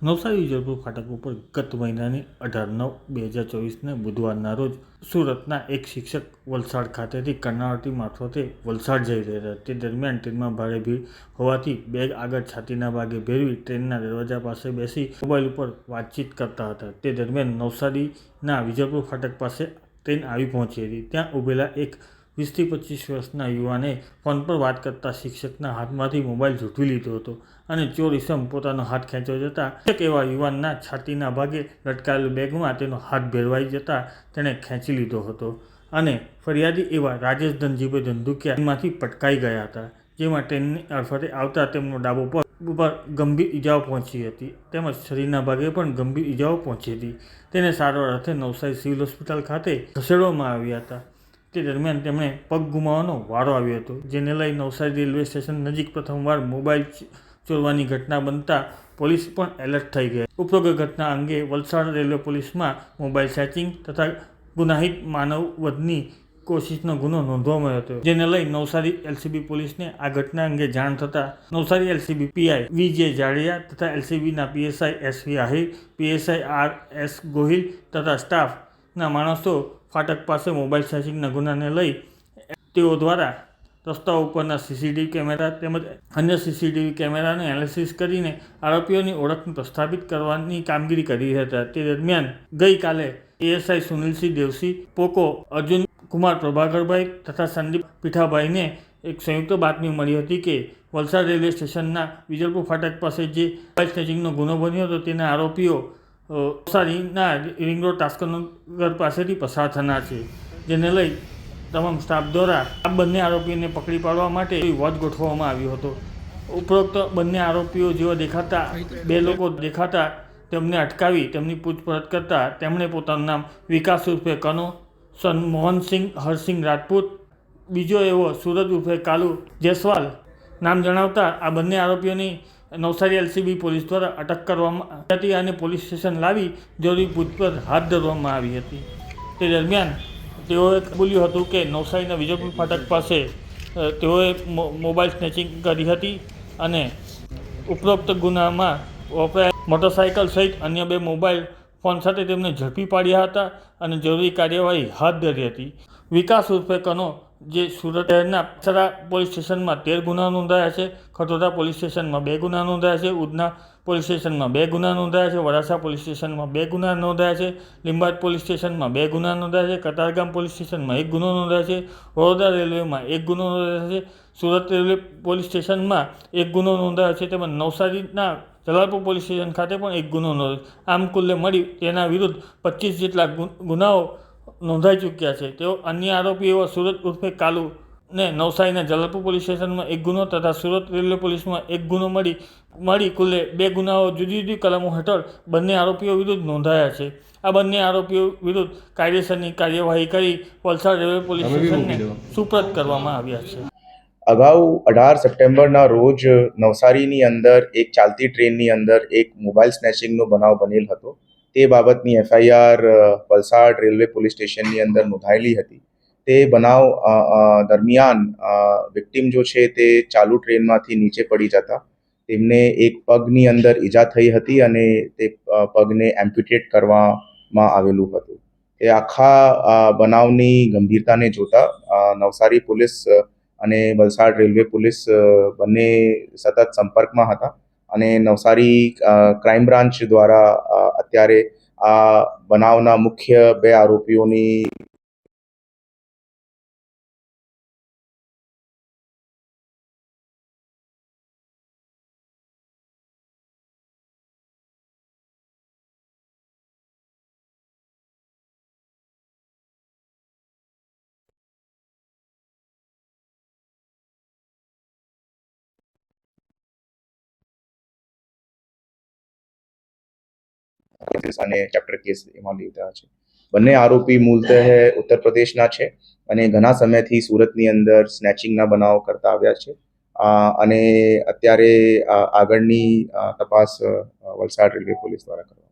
નવસારી વિજયપુર ફાટક ઉપર ગત મહિનાની 18/9/2024ને બુધવારના રોજ સુરતના એક શિક્ષક વલસાડ ખાતેથી કર્ણાવતી મારફતે વલસાડ જઈ રહ્યા હતા. તે દરમિયાન ટ્રેનમાં ભારે ભીડ હોવાથી બેગ આગળ છાતીના ભાગે ભેરવી ટ્રેનના દરવાજા પાસે બેસી મોબાઈલ ઉપર વાતચીત કરતા હતા. તે દરમિયાન નવસારીના વિજયપુર ફાટક પાસે ટ્રેન આવી પહોંચી હતી. ત્યાં ઊભેલા એક 20 થી 25 વર્ષના યુવાને ફોન પર વાત કરતા શિક્ષકના હાથમાંથી મોબાઈલ ઝૂંટવી લીધો હતો અને ચોર ઈસમ પોતાનો હાથ ખેંચવા જતાં શિક્ષક એવા યુવાનના છાતીના ભાગે લટકાયેલ બેગમાં તેનો હાથ ભેરવાઈ જતાં તેણે ખેંચી લીધો હતો અને ફરિયાદી એવા રાજેશ ધનજીભાઈ ધંધુકિયામાંથી પટકાઈ ગયા હતા, જેમાં ટ્રેનની અડફેટે આવતા તેમનો ડાબો પગ ઉપર ગંભીર ઈજાઓ પહોંચી હતી તેમજ શરીરના ભાગે પણ ગંભીર ઈજાઓ પહોંચી હતી. તેને સારવાર અર્થે નવસારી સિવિલ હોસ્પિટલ ખાતે ખસેડવામાં આવ્યા હતા. તે દરમિયાન તેમણે પગ ગુમાવવાનો વારો આવ્યો હતો, જેને લઈ નવસારી રેલવે સ્ટેશન નજીક પ્રથમવાર મોબાઈલ ચોરવાની ઘટના બનતા પોલીસ પણ એલર્ટ થઈ ગઈ. ઉપરોક્ત ઘટના અંગે વલસાડ રેલવે પોલીસમાં મોબાઈલ સ્નેચિંગ તથા ગુનાહિત માનવવધની કોશિશનો ગુનો નોંધવામાં આવ્યો હતો, જેને લઈ નવસારી એલસીબી પોલીસને આ ઘટના અંગે જાણ થતાં નવસારી એલસીબી પીઆઈ વી.જે. જાડેજા તથા એલસીબીના પીએસઆઈ એસ.વી. આહિર, પીએસઆઈ આર.એસ. ગોહિલ તથા સ્ટાફના માણસો ફાટક પાસે મોબાઈલ સ્નેચિંગના ગુનાને લઈ તેઓ દ્વારા રસ્તાઓ ઉપરના સીસીટીવી કેમેરા તેમજ અન્ય સીસીટીવી કેમેરાનું એનાલિસિસ કરીને આરોપીઓની ઓળખને પ્રસ્થાપિત કરવાની કામગીરી કરી હતા. તે દરમિયાન ગઈકાલે એએસઆઈ સુનિલસિંહ દેવસિંહ, પોકો અર્જુન કુમાર પ્રભાકરભાઈ તથા સંદીપ પીઠાભાઈને એક સંયુક્ત બાતમી મળી હતી કે વલસાડ રેલવે સ્ટેશનના વિજલપુર ફાટક પાસે જે મોબાઈલ સ્નેચિંગનો ગુનો બન્યો હતો તેના આરોપીઓ નવસારીના રિંગ રોડ તાસ્કરનગર પાસેથી પસાર થનાર છે, જેને લઈ તમામ સ્ટાફ દ્વારા આ બંને આરોપીઓને પકડી પાડવા માટે વોચ ગોઠવવામાં આવ્યો હતો. ઉપરોક્ત બંને આરોપીઓ જેવા દેખાતા બે લોકો દેખાતા તેમને અટકાવી તેમની પૂછપરછ કરતા તેમણે પોતાનું નામ વિકાસ ઉર્ફે કનો, સન મોહનસિંહ હરસિંહ રાજપૂત, બીજો એવો સુરજ ઉર્ફે કાલુ જયસ્વાલ નામ જણાવતા આ બંને આરોપીઓની નવસારી એલસીબી પોલીસ દ્વારા અટક કરવામાં આવી હતી અને પોલીસ સ્ટેશન લાવી જરૂરી પૂછપરછ હાથ ધરવામાં આવી હતી. તે દરમિયાન તેઓએ બોલ્યું હતું કે નવસારીના વિજયપુર ફાટક પાસે તેઓએ મોબાઈલ સ્નેચિંગ કરી હતી અને ઉપરોક્ત ગુનામાં વપરાયેલ મોટરસાઇકલ સહિત અન્ય 2 મોબાઈલ ફોન સાથે તેમને ઝડપી પાડ્યા હતા અને જરૂરી કાર્યવાહી હાથ ધરી હતી. વિકાસ ઉર્ફે કનો જે સુરત શહેરના પસરા પોલીસ સ્ટેશનમાં 13 ગુના નોંધાયા છે, ખટોદરા પોલીસ સ્ટેશનમાં 2 ગુના નોંધાયા છે, ઉધના પોલીસ સ્ટેશનમાં 2 ગુના નોંધાયા છે, વરાછા પોલીસ સ્ટેશનમાં 2 ગુના નોંધાયા છે, લીંબાદ પોલીસ સ્ટેશનમાં 2 ગુના નોંધાયા છે, કતારગામ પોલીસ સ્ટેશનમાં 1 ગુનો નોંધાયો છે, વડોદરા રેલવેમાં 1 ગુનો નોંધાયો છે, સુરત રેલવે પોલીસ સ્ટેશનમાં 1 ગુનો નોંધાયો છે તેમજ નવસારીના જલાલપુર પોલીસ સ્ટેશન ખાતે પણ 1 ગુનો નોંધાયો. આમ કુલ્લે મળી તેના વિરુદ્ધ 25 જેટલા ગુનાઓ નોંધાઈ ચૂક્યા છે. તેઓ અન્ય આરોપી એવા સુરત ઉર્ફે કાલુ ને નવસારીના જલાલપુર પોલીસ સ્ટેશનમાં 1 ગુનો તથા સુરત રેલવે પોલીસમાં 1 ગુનો મળી કુલ્લે 2 ગુનાઓ જુદી જુદી કલમો હેઠળ બંને આરોપીઓ વિરુદ્ધ નોંધાયા છે. આ બંને આરોપીઓ વિરુદ્ધ કાયદેસરની કાર્યવાહી કરી વલસાડ રેલવે પોલીસ સ્ટેશનને સુપ્રત કરવામાં આવ્યા છે. અગાઉ 18 સપ્ટેમ્બરના રોજ નવસારીની અંદર એક ચાલતી ટ્રેનની અંદર એક મોબાઈલ સ્નેચિંગનો બનાવ બનેલ હતો. તે બાબતની એફઆઈઆર વલસાડ રેલવે પોલીસ સ્ટેશનની અંદર નોંધાયેલી હતી. તે બનાવ દરમિયાન વિક્ટિમ જો છે તે ચાલુ ટ્રેનમાંથી નીચે પડી જતા તેમને એક પગની અંદર ઈજા થઈ હતી અને તે પગને એમ્પ્યુટેટ કરવામાં આવેલું હતું. એ આખા બનાવની ગંભીરતાને જોતા નવસારી પોલીસ અને વલસાડ રેલવે પોલીસ બંને સતત સંપર્કમાં હતા અને નવસારી ક્રાઇમ બ્રાન્ચ દ્વારા અત્યારે આ બનાવના મુખ્ય 2 આરોપીઓની અને ચેપ્ટર કેસ એમાં લીધા છે. બંને આરોપી મૂળતઃ ઉત્તર પ્રદેશના છે અને ઘણા સમયથી સુરતની અંદર સ્નેચિંગના બનાવ કરતા આવ્યા છે અને અત્યારે આગળની તપાસ વલસાડ રેલવે પોલીસ દ્વારા કરવામાં